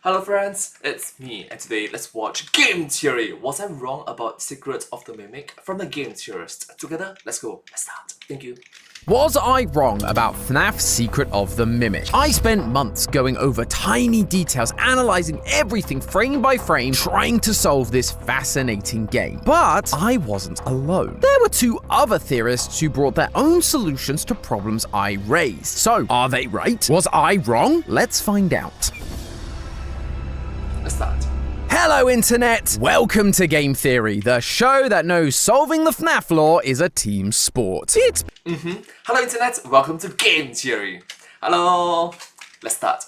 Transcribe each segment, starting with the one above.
Hello friends, it's me, and today let's watch Game Theory. Was I wrong about Secrets of the Mimic from the Game Theorist? Together, let's go. Let's start. Thank you. Was I wrong about FNAF's Secret of the Mimic? I spent months going over tiny details, analyzing everything frame by frame, trying to solve this fascinating game. But I wasn't alone. There were two other theorists who brought their own solutions to problems I raised. So, are they right? Was I wrong? Let's find out. Let's start. Hello Internet! Welcome to Game Theory, the show that knows solving the FNAF lore is a team sport. It's Hello Internet, welcome to Game Theory. Hello. Let's start.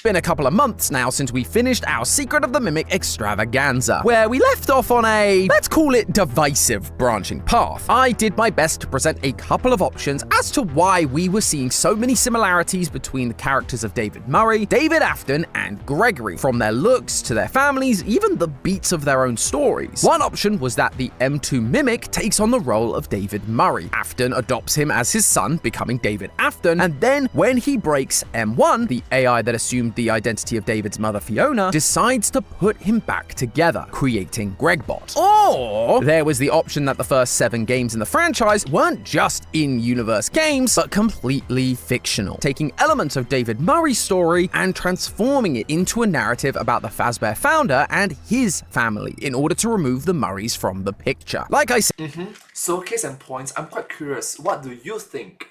been a couple of months now since we finished our Secret of the Mimic extravaganza, where we left off on a, let's call it, divisive branching path. I did my best to present a couple of options as to why we were seeing so many similarities between the characters of David Murray, David Afton, and Gregory, from their looks to their families, even the beats of their own stories. One option was that the M2 Mimic takes on the role of David Murray. Afton adopts him as his son, becoming David Afton, and then when he breaks M1, the AI that assumed the identity of David's mother Fiona, decides to put him back together, creating Gregbot. Or there was the option that the first 7 games in the franchise weren't just in-universe games, but completely fictional, taking elements of David Murray's story and transforming it into a narrative about the Fazbear founder and his family in order to remove the Murrays from the picture. Like I said, So case and points, I'm quite curious, what do you think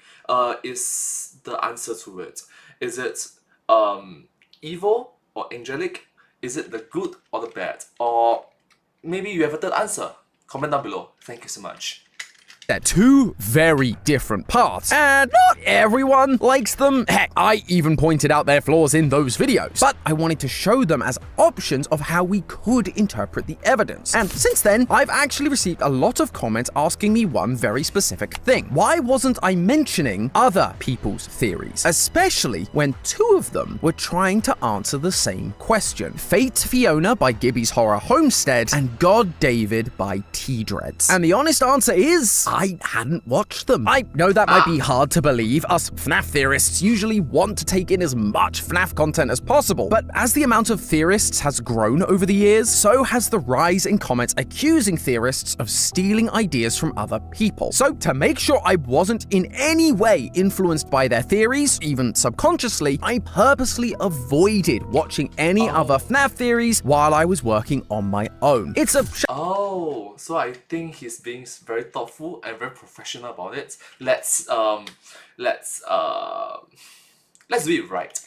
is the answer to it? Is it evil or angelic? Is it the good or the bad? Or maybe you have a third answer? Comment down below. Thank you so much. they're two very different paths, and not everyone likes them. Heck, I even pointed out their flaws in those videos. But I wanted to show them as options of how we could interpret the evidence. And since then, I've actually received a lot of comments asking me one very specific thing. Why wasn't I mentioning other people's theories? Especially when 2 of them were trying to answer the same question. Fate Fiona by Gibby's Horror Homestead and God David by T-Dreads. And the honest answer is, I hadn't watched them. I know that might be hard to believe. Us FNAF theorists usually want to take in as much FNAF content as possible, but as the amount of theorists has grown over the years, so has the rise in comments accusing theorists of stealing ideas from other people. So to make sure I wasn't in any way influenced by their theories, even subconsciously, I purposely avoided watching any other FNAF theories while I was working on my own. It's a Oh, so I think he's being very thoughtful and very professional about it. Let's do it right.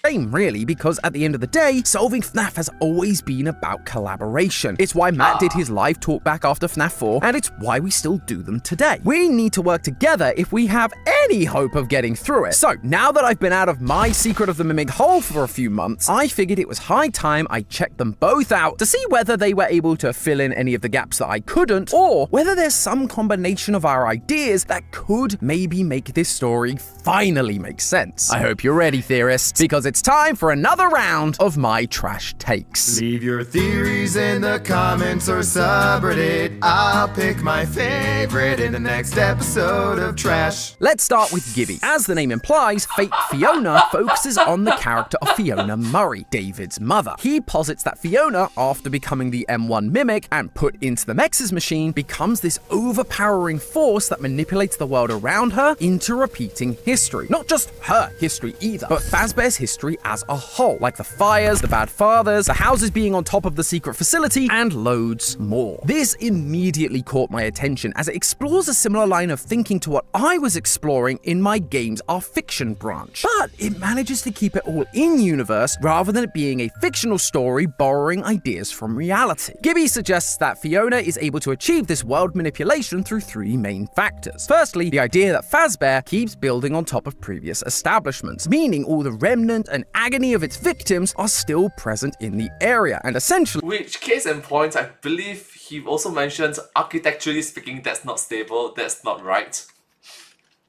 shame, really, because at the end of the day, solving FNAF has always been about collaboration. It's why Matt did his live talk back after FNAF 4, and it's why we still do them today. We need to work together if we have any hope of getting through it. So, now that I've been out of my Secret of the Mimic hole for a few months, I figured it was high time I checked them both out to see whether they were able to fill in any of the gaps that I couldn't, or whether there's some combination of our ideas that could maybe make this story finally make sense. I hope you're ready, theorists, because it's time for another round of my trash takes. Leave your theories in the comments or subreddit. I'll pick my favorite in the next episode of Trash. Let's start with Gibby. As the name implies, Fate Fiona focuses on the character of Fiona Murray, David's mother. He posits that Fiona, after becoming the M1 Mimic and put into the Mex's machine, becomes this overpowering force that manipulates the world around her into repeating history. Not just her history either, but Fazbear's history as a whole, like the fires, the bad fathers, the houses being on top of the secret facility, and loads more. This immediately caught my attention as it explores a similar line of thinking to what I was exploring in my Games Are Fiction branch. But it manages to keep it all in-universe rather than it being a fictional story borrowing ideas from reality. Gibby suggests that Fiona is able to achieve this world manipulation through 3 main factors. Firstly, the idea that Fazbear keeps building on top of previous establishments, meaning all the remnant and agony of its victims are still present in the area, and essentially, Which case and point, I believe he also mentions architecturally speaking, that's not stable, that's not right.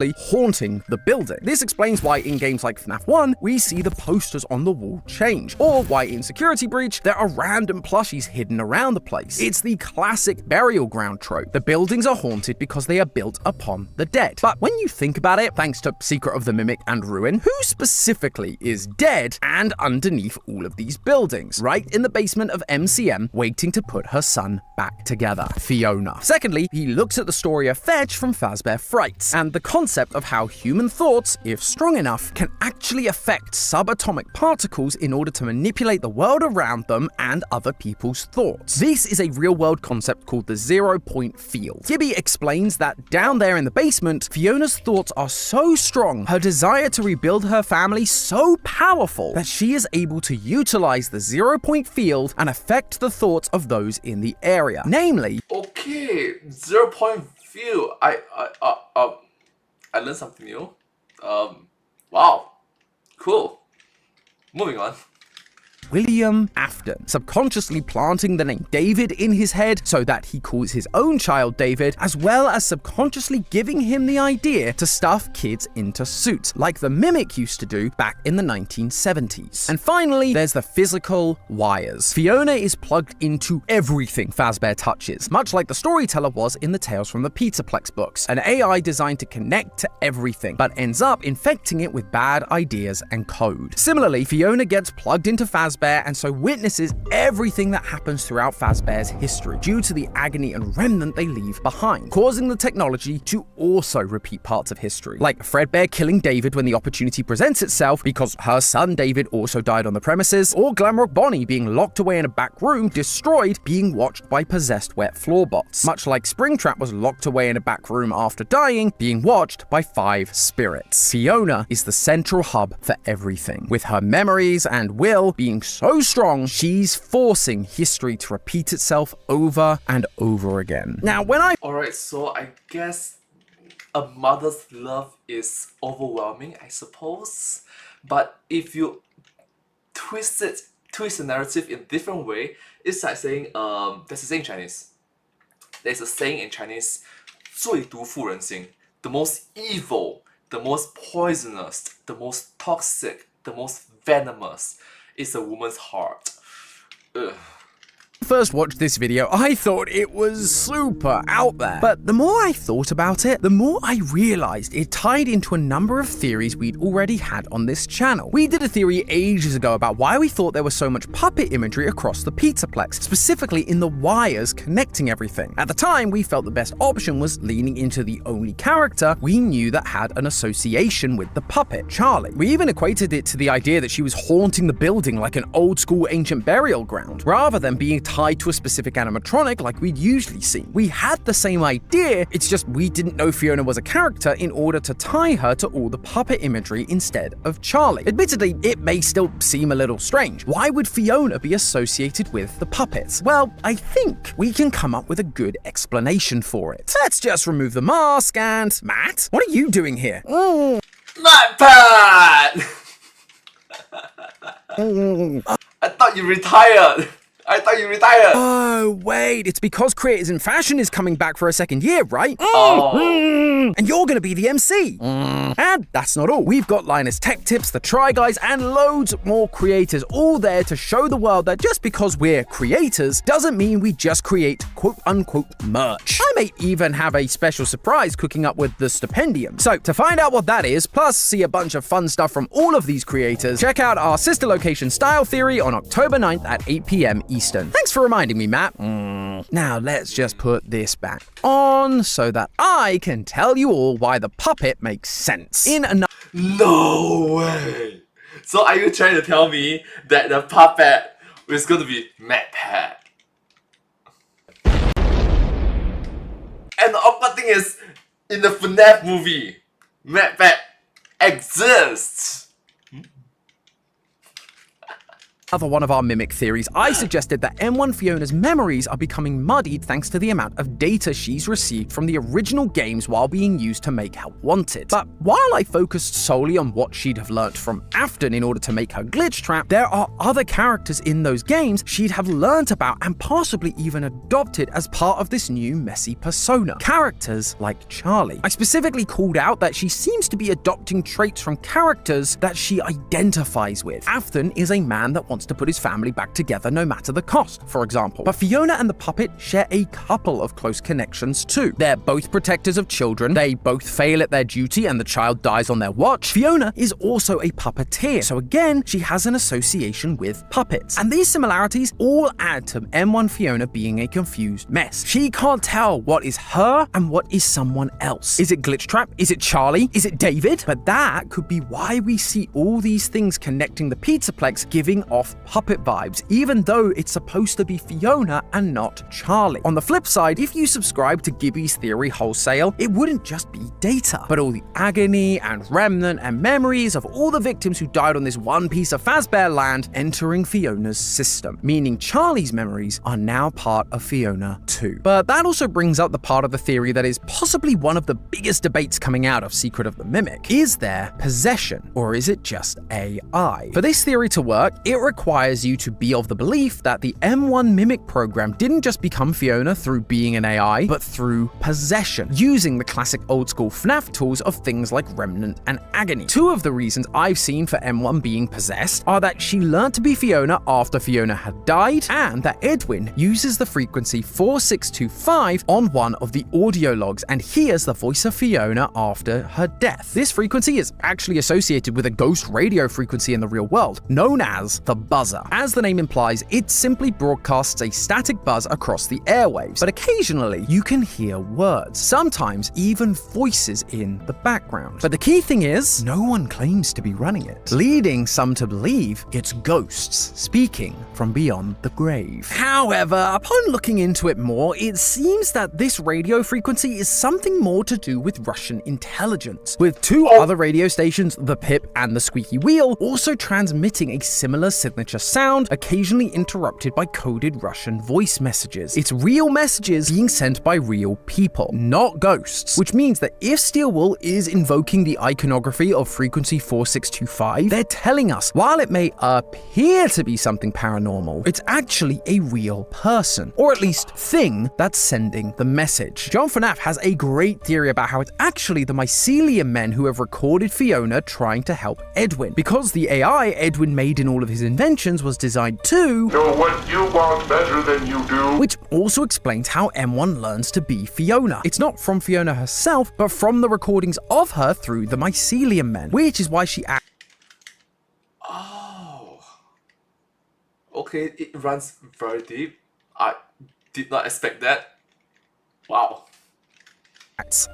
actually haunting the building. This explains why in games like FNAF 1, we see the posters on the wall change, or why in Security Breach, there are random plushies hidden around the place. It's the classic burial ground trope. The buildings are haunted because they are built upon the dead. But when you think about it, thanks to Secret of the Mimic and Ruin, who specifically is dead and underneath all of these buildings? Right in the basement of MCM, waiting to put her son back together, Fiona. Secondly, he looks at the story of Fetch from Fazbear Frights, and the concept of how human thoughts, if strong enough, can actually affect subatomic particles in order to manipulate the world around them and other people's thoughts. This is a real-world concept called the 0-point field. Gibby explains that down there in the basement, Fiona's thoughts are so strong, her desire to rebuild her family so powerful, that she is able to utilize the 0-point field and affect the thoughts of those in the area. Namely, Okay, 0-point field. I learned something new. Wow, cool. Moving on. William Afton, subconsciously planting the name David in his head so that he calls his own child David, as well as subconsciously giving him the idea to stuff kids into suits, like the Mimic used to do back in the 1970s. And finally, there's the physical wires. Fiona is plugged into everything Fazbear touches, much like the storyteller was in the Tales from the Pizzaplex books, an AI designed to connect to everything, but ends up infecting it with bad ideas and code. Similarly, Fiona gets plugged into Fazbear and so witnesses everything that happens throughout Fazbear's history due to the agony and remnant they leave behind, causing the technology to also repeat parts of history, like Fredbear killing David when the opportunity presents itself because her son David also died on the premises, or Glamrock Bonnie being locked away in a back room, destroyed, being watched by possessed wet floorbots, much like Springtrap was locked away in a back room after dying, being watched by 5 spirits. Fiona is the central hub for everything, with her memories and will being so strong, she's forcing history to repeat itself over and over again. Now, Alright, so I guess a mother's love is overwhelming, I suppose. But if you twist the narrative in a different way, it's like saying, there's a saying in Chinese. There's a saying in Chinese, 最毒妇人心, the most evil, the most poisonous, the most toxic, the most venomous is a woman's heart. Ugh. first watched this video, I thought it was super out there. But the more I thought about it, the more I realized it tied into a number of theories we'd already had on this channel. We did a theory ages ago about why we thought there was so much puppet imagery across the Pizzaplex, specifically in the wires connecting everything. At the time, we felt the best option was leaning into the only character we knew that had an association with the puppet, Charlie. We even equated it to the idea that she was haunting the building like an old school ancient burial ground, rather than being tied to a specific animatronic like we'd usually see. We had the same idea, it's just we didn't know Fiona was a character in order to tie her to all the puppet imagery instead of Charlie. Admittedly, it may still seem a little strange. Why would Fiona be associated with the puppets? Well, I think we can come up with a good explanation for it. Let's just remove the mask and... Matt, what are you doing here? Not bad! I thought you retired! Oh, wait, it's because Creators in Fashion is coming back for a second year, right? And you're gonna be the MC. And that's not all. We've got Linus Tech Tips, the Try Guys, and loads more creators all there to show the world that just because we're creators doesn't mean we just create quote-unquote merch. I may even have a special surprise cooking up with the Stipendium. So to find out what that is, plus see a bunch of fun stuff from all of these creators, check out our sister location Style Theory on October 9th at 8 p.m. Eastern. Thanks for reminding me, Matt. Now let's just put this back on so that I can tell you all why the puppet makes sense. No way! So are you trying to tell me that the puppet is going to be MatPat? And the awkward thing is, in the FNAF movie, MatPat exists! Another one of our mimic theories, I suggested that M1 Fiona's memories are becoming muddied thanks to the amount of data she's received from the original games while being used to make Help Wanted. But while I focused solely on what she'd have learnt from Afton in order to make her glitch trap, there are other characters in those games she'd have learnt about and possibly even adopted as part of this new messy persona. Characters like Charlie. I specifically called out that she seems to be adopting traits from characters that she identifies with. Afton is a man that wants to put his family back together no matter the cost, for example. But Fiona and the puppet share a couple of close connections too. They're both protectors of children, they both fail at their duty and the child dies on their watch. Fiona is also a puppeteer, so again, she has an association with puppets. And these similarities all add to M1 Fiona being a confused mess. She can't tell what is her and what is someone else. Is it Glitchtrap? Is it Charlie? Is it David? But that could be why we see all these things connecting the Pizzaplex giving off puppet vibes, even though it's supposed to be Fiona and not Charlie. On the flip side, if you subscribe to Gibby's theory wholesale, it wouldn't just be data, but all the agony and remnant and memories of all the victims who died on this one piece of Fazbear land entering Fiona's system, meaning Charlie's memories are now part of Fiona too. But that also brings up the part of the theory that is possibly one of the biggest debates coming out of Secret of the Mimic. Is there possession, or is it just AI? For this theory to work, it requires you to be of the belief that the M1 Mimic program didn't just become Fiona through being an AI, but through possession, using the classic old school FNAF tools of things like Remnant and Agony. Two of the reasons I've seen for M1 being possessed are that she learned to be Fiona after Fiona had died, and that Edwin uses the frequency 4625 on one of the audio logs and hears the voice of Fiona after her death. This frequency is actually associated with a ghost radio frequency in the real world, known as the buzzer. As the name implies, it simply broadcasts a static buzz across the airwaves, but occasionally you can hear words, sometimes even voices in the background. But the key thing is, no one claims to be running it, leading some to believe it's ghosts speaking from beyond the grave. However, upon looking into it more, it seems that this radio frequency is something more to do with Russian intelligence, with two other radio stations, the Pip and the Squeaky Wheel, also transmitting a similar signature sound, occasionally interrupted by coded Russian voice messages. It's real messages being sent by real people, not ghosts, which means that if Steelwool is invoking the iconography of frequency 4625, they're telling us, while it may appear to be something paranormal, it's actually a real person, or at least thing, that's sending the message. John FNAF has a great theory about how it's actually the mycelium men who have recorded Fiona trying to help Edwin, because the AI Edwin made in all of his inventions was designed to know what you want better than you do. Which also explains how M1 learns to be Fiona. It's not from Fiona herself, but from the recordings of her through the mycelium men, which is why she acts. Oh. Okay, it runs very deep. I did not expect that. Wow.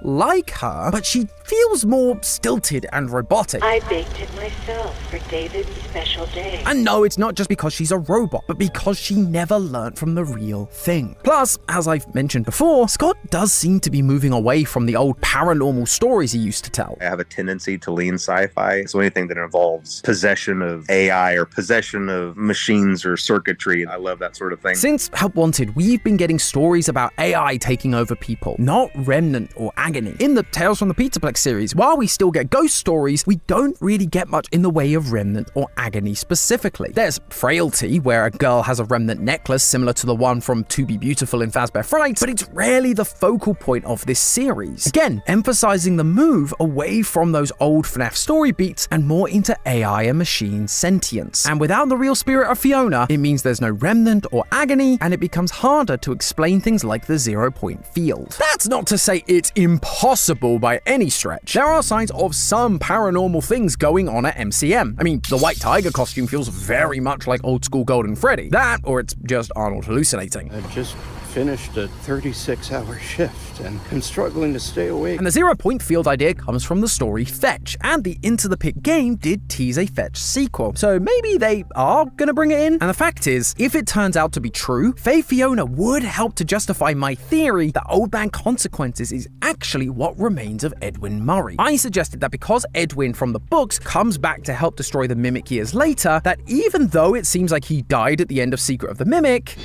Like her, but she feels more stilted and robotic. I baked it myself for David's special day. And no, it's not just because she's a robot, but because she never learnt from the real thing. Plus, as I've mentioned before, Scott does seem to be moving away from the old paranormal stories he used to tell. I have a tendency to lean sci-fi, so anything that involves possession of AI or possession of machines or circuitry, I love that sort of thing. Since Help Wanted, we've been getting stories about AI taking over people, not Remnant or Agony. In the Tales from the Pizzaplex series, while we still get ghost stories, we don't really get much in the way of Remnant or Agony specifically. There's Frailty, where a girl has a Remnant necklace similar to the one from To Be Beautiful in Fazbear Fright, but it's rarely the focal point of this series. Again, emphasizing the move away from those old FNAF story beats and more into AI and machine sentience. And without the real spirit of Fiona, it means there's no Remnant or Agony, and it becomes harder to explain things like the 0-point field. That's not to say it's impossible by any stretch. There are signs of some paranormal things going on at MCM. I mean, the white tiger costume feels very much like old school Golden Freddy. That, or it's just Arnold hallucinating. I just finished a 36-hour shift and am struggling to stay awake. And the 0-point field idea comes from the story Fetch, and the Into the Pit game did tease a Fetch sequel. So maybe they are gonna bring it in? And the fact is, if it turns out to be true, Faye Fiona would help to justify my theory that Old Man Consequences is actually what remains of Edwin Murray. I suggested that because Edwin from the books comes back to help destroy the Mimic years later, that even though it seems like he died at the end of Secret of the Mimic,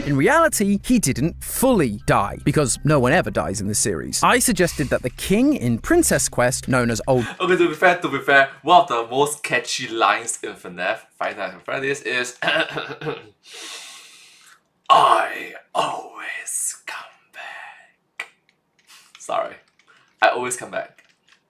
in reality, he didn't fully die, because no one ever dies in this series. I suggested that the king in Princess Quest, known as Old... Okay, to be fair, one of the most catchy lines in FNAF Five Nights at Freddy's is I always come back. Sorry, I always come back.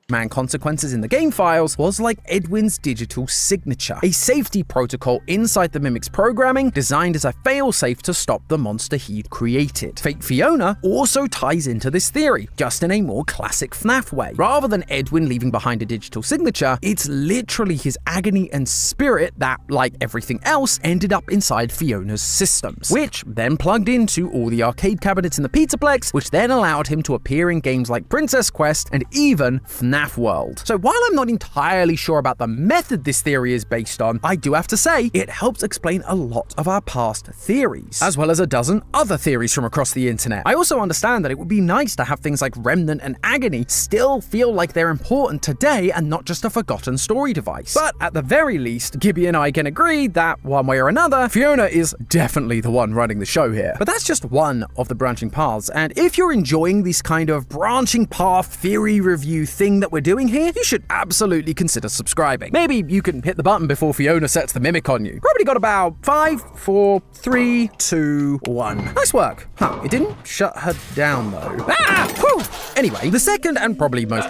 Man Consequences in the game files was like Edwin's digital signature, a safety protocol inside the Mimic's programming designed as a failsafe to stop the monster he'd created. Fate Fiona also ties into this theory, just in a more classic FNAF way. Rather than Edwin leaving behind a digital signature, it's literally his agony and spirit that, like everything else, ended up inside Fiona's systems, which then plugged into all the arcade cabinets in the Pizzaplex, which then allowed him to appear in games like Princess Quest and even FNAF World. So while I'm not entirely sure about the method this theory is based on, I do have to say it helps explain a lot of our past theories, as well as a dozen other theories from across the internet. I also understand that it would be nice to have things like Remnant and Agony still feel like they're important today and not just a forgotten story device. But at the very least, Gibby and I can agree that one way or another, Fiona is definitely the one running the show here. But that's just one of the branching paths, and if you're enjoying this kind of branching path theory review thing that we're doing here, you should absolutely consider subscribing. Maybe you can hit the button before Fiona sets the Mimic on you. Probably got about 5, 4, 3, 2, 1. Nice work. Huh, it didn't shut her down though. Ah! Whew! Anyway, the second and probably most...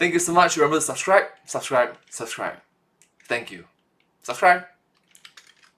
Thank you so much. Remember to subscribe. Thank you. Subscribe.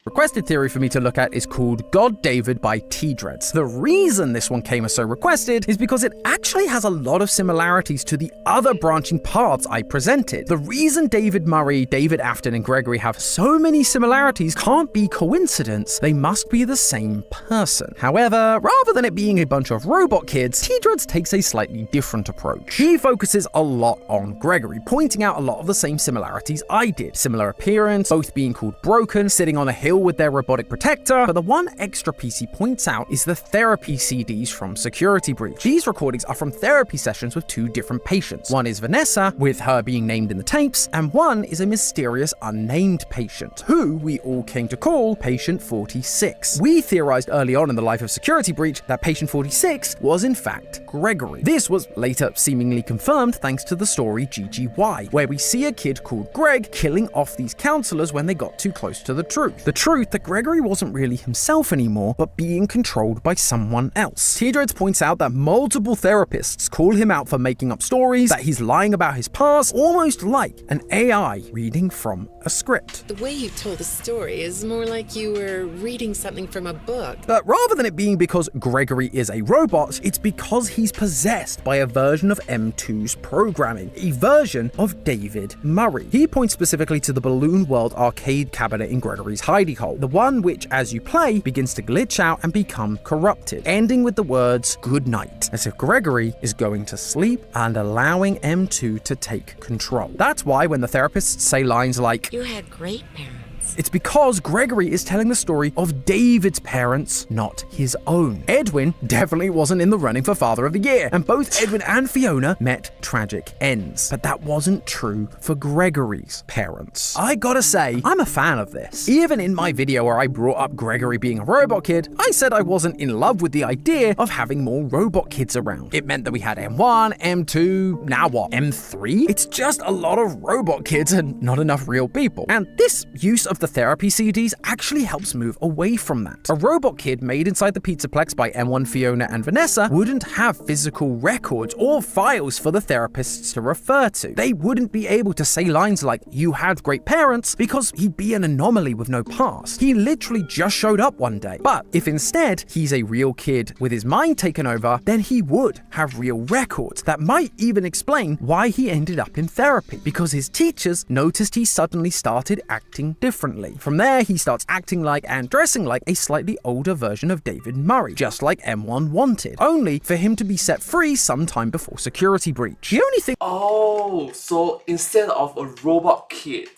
requested theory for me to look at is called God David by T-Dreads. The reason this one came as so requested is because it actually has a lot of similarities to the other branching paths I presented. The reason David Murray, David Afton, and Gregory have so many similarities can't be coincidence. They must be the same person. However, rather than it being a bunch of robot kids, T-Dreads takes a slightly different approach. He focuses a lot on Gregory, pointing out a lot of the same similarities I did. Similar appearance, both being called Broken, sitting on a hill with their robotic protector, but the one extra piece he points out is the therapy CDs from Security Breach. These recordings are from therapy sessions with two different patients. One is Vanessa, with her being named in the tapes, and one is a mysterious unnamed patient, who we all came to call Patient 46. We theorized early on in the life of Security Breach that Patient 46 was in fact Gregory. This was later seemingly confirmed thanks to the story GGY, where we see a kid called Greg killing off these counselors when they got too close to the truth. The truth that Gregory wasn't really himself anymore, but being controlled by someone else. T-Dreads points out that multiple therapists call him out for making up stories, that he's lying about his past, almost like an AI reading from a script. The way you told the story is more like you were reading something from a book. But rather than it being because Gregory is a robot, it's because he's possessed by a version of M2's programming, a version of David Murray. He points specifically to the Balloon World arcade cabinet in Gregory's hidey hole, the one which, as you play, begins to glitch out and become corrupted, ending with the words "good night," as if Gregory is going to sleep and allowing M2 to take control. That's why when the therapists say lines like, "You had great parents," it's because Gregory is telling the story of David's parents, not his own. Edwin definitely wasn't in the running for Father of the Year, and both Edwin and Fiona met tragic ends. But that wasn't true for Gregory's parents. I gotta say, I'm a fan of this. Even in my video where I brought up Gregory being a robot kid, I said I wasn't in love with the idea of having more robot kids around. It meant that we had M1, M2, now what, M3? It's just a lot of robot kids and not enough real people. And this use of the therapy CDs actually helps move away from that. A robot kid made inside the Pizzaplex by M1, Fiona, and Vanessa wouldn't have physical records or files for the therapists to refer to. They wouldn't be able to say lines like, "You had great parents," because he'd be an anomaly with no past. He literally just showed up one day. But if instead he's a real kid with his mind taken over, then he would have real records that might even explain why he ended up in therapy, because his teachers noticed he suddenly started acting different. differently. From there, he starts acting like and dressing like a slightly older version of David Murray, just like M1 wanted, only for him to be set free sometime before security breach. The only thing Oh, so instead of a robot kid,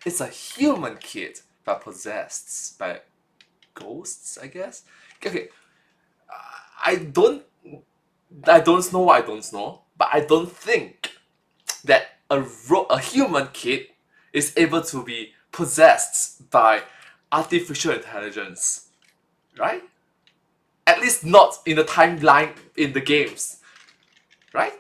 it's a human kid but possessed by ghosts, I guess. Okay, I don't know what I don't know, but I don't think that a human kid is able to be possessed by artificial intelligence, right? At least not in the timeline in the games, right?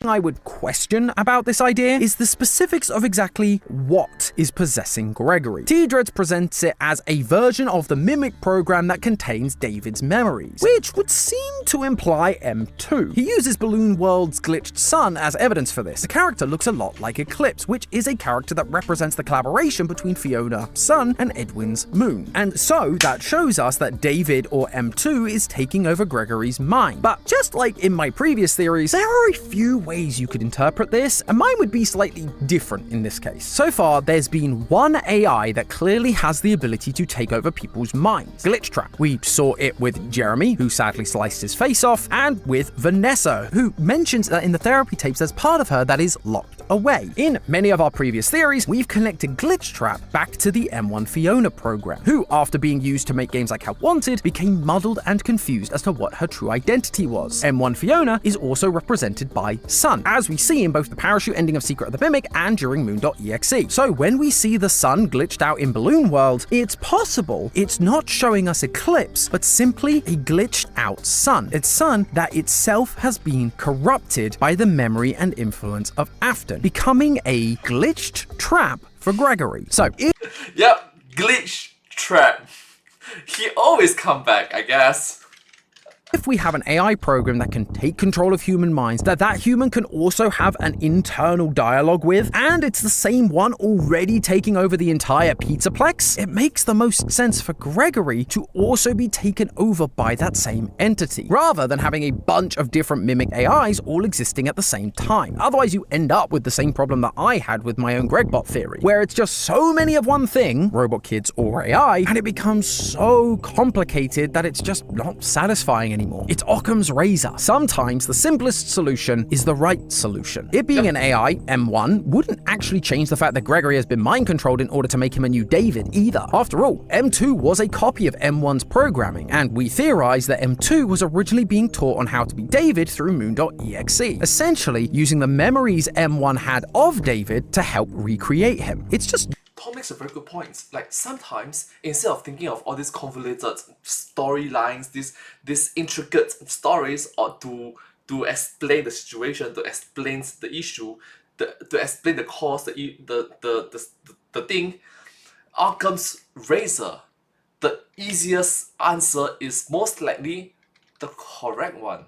I would question about this idea is the specifics of exactly what is possessing Gregory. T-Dreads presents it as a version of the Mimic program that contains David's memories, which would seem to imply M2. He uses Balloon World's glitched sun as evidence for this. The character looks a lot like Eclipse, which is a character that represents the collaboration between Fiona, Sun, and Edwin's Moon. And so that shows us that David, or M2, is taking over Gregory's mind. But just like in my previous theories, there are a few ways you could interpret this, and mine would be slightly different in this case. So far, there's been one AI that clearly has the ability to take over people's minds. Glitchtrap. We saw it with Jeremy, who sadly sliced his face off, and with Vanessa, who mentions that in the therapy tapes there's part of her that is locked away. In many of our previous theories, we've connected Glitchtrap back to the M1 Fiona program, who, after being used to make games like Help Wanted, became muddled and confused as to what her true identity was. M1 Fiona is also represented by Sun, as we see in both the parachute ending of Secret of the Mimic and during Moon.exe. So when we see the sun glitched out in Balloon World, it's possible it's not showing us Eclipse, but simply a glitched out sun. It's sun that itself has been corrupted by the memory and influence of Afton, becoming a glitched trap for Gregory. So Yep, glitch trap. He always come back, I guess. if we have an AI program that can take control of human minds, that human can also have an internal dialogue with, and it's the same one already taking over the entire Pizzaplex, it makes the most sense for Gregory to also be taken over by that same entity, rather than having a bunch of different mimic AIs all existing at the same time. Otherwise, you end up with the same problem that I had with my own Gregbot theory, where it's just so many of one thing, robot kids or AI, and it becomes so complicated that it's just not satisfying anymore. It's Occam's razor. Sometimes the simplest solution is the right solution. It being an AI, M1, wouldn't actually change the fact that Gregory has been mind-controlled in order to make him a new David either. After all, M2 was a copy of M1's programming, and we theorize that M2 was originally being taught on how to be David through Moon.exe, essentially using the memories M1 had of David to help recreate him. It's just Tom makes a very good point. Like sometimes, instead of thinking of all these convoluted storylines, these intricate stories, or to explain the situation, to explain the issue, to explain the cause, the thing, Occam's razor, the easiest answer is most likely the correct one.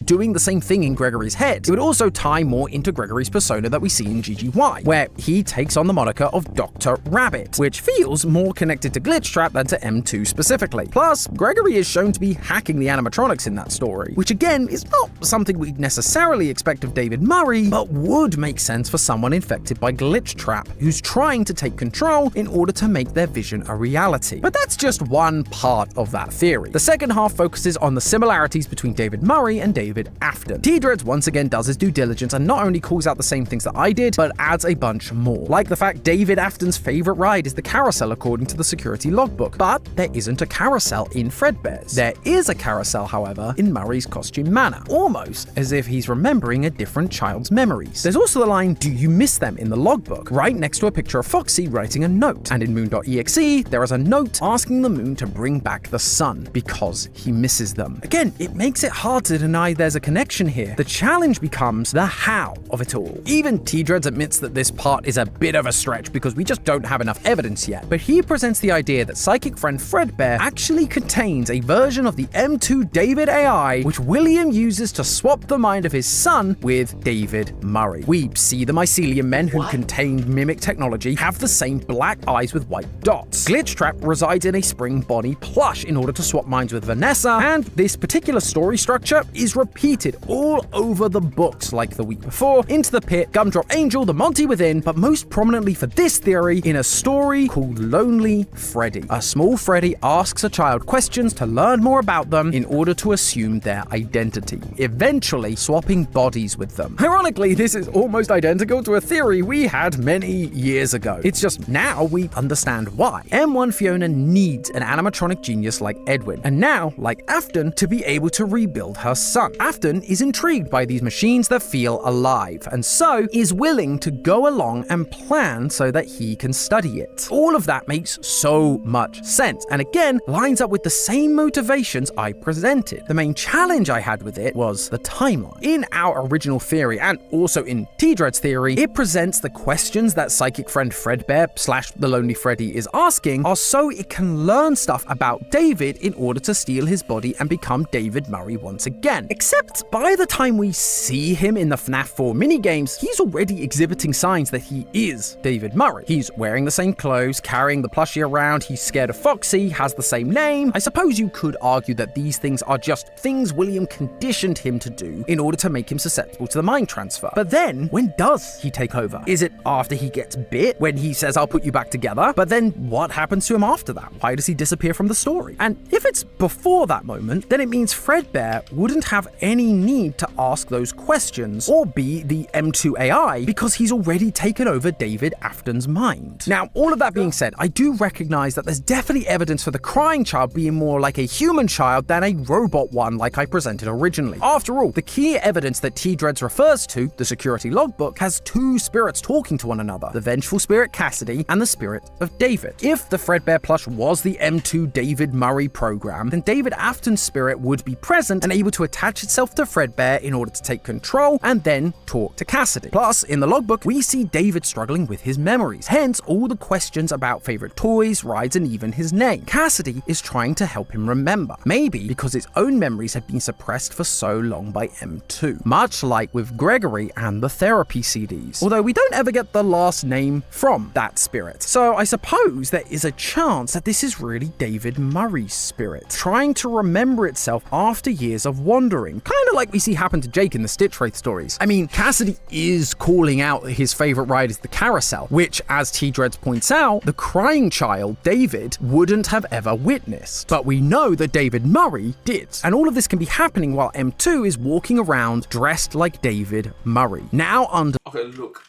doing the same thing in Gregory's head. It would also tie more into Gregory's persona that we see in GGY, where he takes on the moniker of Dr. Rabbit, which feels more connected to Glitchtrap than to M2 specifically. Plus, Gregory is shown to be hacking the animatronics in that story, which again is not something we'd necessarily expect of David Murray, but would make sense for someone infected by Glitchtrap, who's trying to take control in order to make their vision a reality. But that's just one part of that theory. The second half focuses on the similarities between David Murray and David Afton. T-Dreads once again does his due diligence and not only calls out the same things that I did, but adds a bunch more. Like the fact David Afton's favorite ride is the carousel according to the security logbook, but there isn't a carousel in Fredbear's. There is a carousel, however, in Murray's costume manor, almost as if he's remembering a different child's memories. There's also the line, "Do you miss them?" in the logbook, right next to a picture of Foxy writing a note. And in Moon.exe, there is a note asking the moon to bring back the sun because he misses them. Again, it makes it hard to deny there's a connection here. The challenge becomes the how of it all. Even T-Dreads admits that this part is a bit of a stretch because we just don't have enough evidence yet, but he presents the idea that psychic friend Fredbear actually contains a version of the M2 David AI, which William uses to swap the mind of his son with David Murray. We see the mycelium men who contain mimic technology have the same black eyes with white dots. Glitchtrap resides in a spring Bonnie plush in order to swap minds with Vanessa, and this particular story structure is repeated all over the books like the week before, Into the Pit, Gumdrop Angel, The Monty Within, but most prominently for this theory in a story called Lonely Freddy. A small Freddy asks a child questions to learn more about them in order to assume their identity, eventually swapping bodies with them. Ironically, this is almost identical to a theory we had many years ago. It's just now we understand why. M1 Fiona needs an animatronic genius like Edwin, and now, like Afton, to be able to rebuild her son. Afton is intrigued by these machines that feel alive, and so is willing to go along and plan so that he can study it. All of that makes so much sense, and again, lines up with the same motivations I presented. The main challenge I had with it was the timeline. In our original theory, and also in T-Dread's theory, it presents the questions that psychic friend Fredbear / the Lonely Freddy is asking are so it can learn stuff about David in order to steal his body and become David Murray once again. Except by the time we see him in the FNAF 4 minigames, he's already exhibiting signs that he is David Murray. He's wearing the same clothes, carrying the plushie around, he's scared of Foxy, has the same name. I suppose you could argue that these things are just things William conditioned him to do in order to make him susceptible to the mind transfer. But then, when does he take over? Is it after he gets bit, when he says, "I'll put you back together"? But then what happens to him after that? Why does he disappear from the story? And if it's before that moment, then it means Fredbear wouldn't have any need to ask those questions or be the M2 AI because he's already taken over David Afton's mind. Now, all of that being said, I do recognize that there's definitely evidence for the crying child being more like a human child than a robot one like I presented originally. After all, the key evidence that T-Dreads refers to, the security logbook, has two spirits talking to one another, the vengeful spirit Cassidy and the spirit of David. If the Fredbear plush was the M2 David Murray program, then David Afton's spirit would be present and able to attach itself to Fredbear in order to take control and then talk to Cassidy. Plus, in the logbook, we see David struggling with his memories, hence all the questions about favorite toys, rides, and even his name. Cassidy is trying to help him remember, maybe because his own memories have been suppressed for so long by M2, much like with Gregory and the therapy CDs, although we don't ever get the last name from that spirit. So I suppose there is a chance that this is really David Murray's spirit, trying to remember itself after years of wandering, kind of like we see happen to Jake in the Stitch Wraith stories. I mean, Cassidy is calling out that his favorite ride is the carousel, which, as T-Dreads points out, the crying child, David, wouldn't have ever witnessed. But we know that David Murray did. And all of this can be happening while M2 is walking around dressed like David Murray. Now under... Okay, look.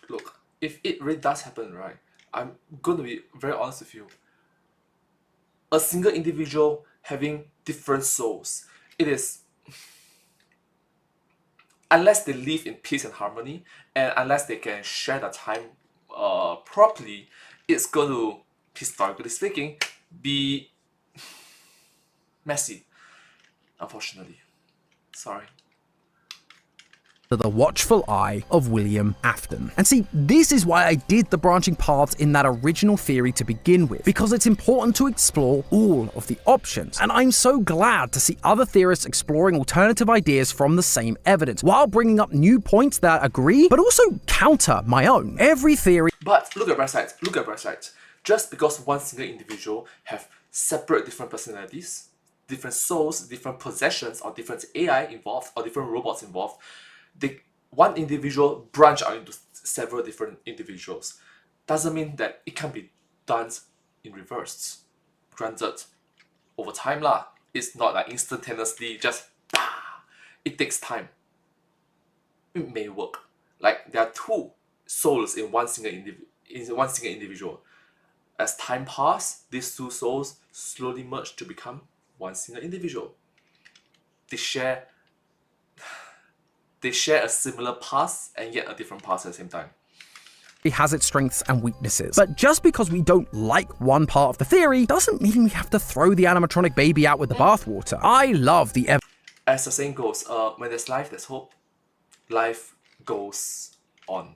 If it really does happen, right, I'm going to be very honest with you. A single individual having different souls, it is... Unless they live in peace and harmony, and unless they can share the time properly, it's going to, historically speaking, be messy. Unfortunately. Sorry. The watchful eye of William Afton. And see, this is why I did the branching paths in that original theory to begin with, because it's important to explore all of the options. And I'm so glad to see other theorists exploring alternative ideas from the same evidence, while bringing up new points that agree, but also counter my own. Every theory... But look at bright sides. Just because one single individual have separate different personalities, different souls, different possessions, or different AI involved, or different robots involved, one individual branch out into several different individuals, doesn't mean that it can be done in reverse. Granted, over time lah, it's not like instantaneously just it takes time. It may work. Like there are two souls in one single individual. As time passes, these two souls slowly merge to become one single individual. They share a similar past and yet a different past at the same time. It has its strengths and weaknesses. But just because we don't like one part of the theory doesn't mean we have to throw the animatronic baby out with the bathwater. I love the as the saying goes, when there's life, there's hope. Life goes on.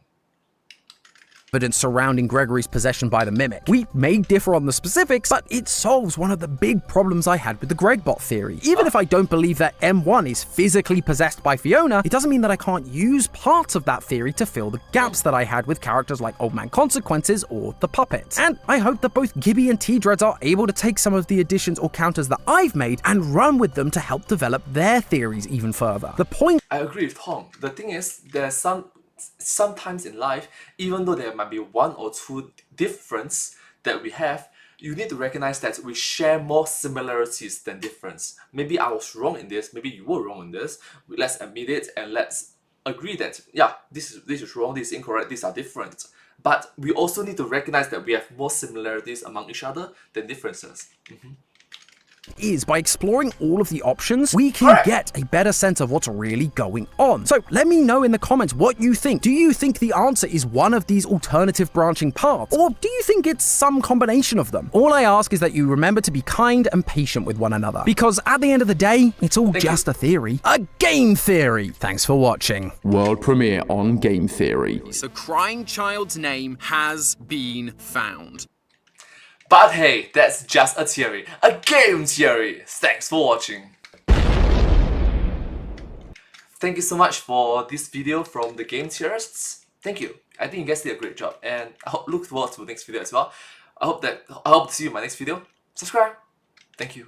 evidence surrounding Gregory's possession by the Mimic. We may differ on the specifics, but it solves one of the big problems I had with the Gregbot theory. Even if I don't believe that M1 is physically possessed by Fiona, it doesn't mean that I can't use parts of that theory to fill the gaps that I had with characters like Old Man Consequences or the Puppets. And I hope that both Gibby and T-Dreads are able to take some of the additions or counters that I've made and run with them to help develop their theories even further. The point— I agree with Tom. The thing is, there's sometimes in life, even though there might be one or two difference that we have, you need to recognize that we share more similarities than difference. Maybe I was wrong in this, maybe you were wrong in this. Let's admit it and let's agree that, yeah, this is wrong, this is incorrect, these are different. But we also need to recognize that we have more similarities among each other than differences. is by exploring all of the options, we can get a better sense of what's really going on. So let me know in the comments what you think. Do you think the answer is one of these alternative branching paths? Or do you think it's some combination of them? All I ask is that you remember to be kind and patient with one another. Because at the end of the day, it's all just a theory. A game theory! Thanks for watching. World premiere on Game Theory. So Crying Child's name has been found. But hey, that's just a theory. A game theory! Thanks for watching. Thank you so much for this video from the game theorists. Thank you. I think you guys did a great job, and I look forward to the next video as well. I hope to see you in my next video. Subscribe. Thank you.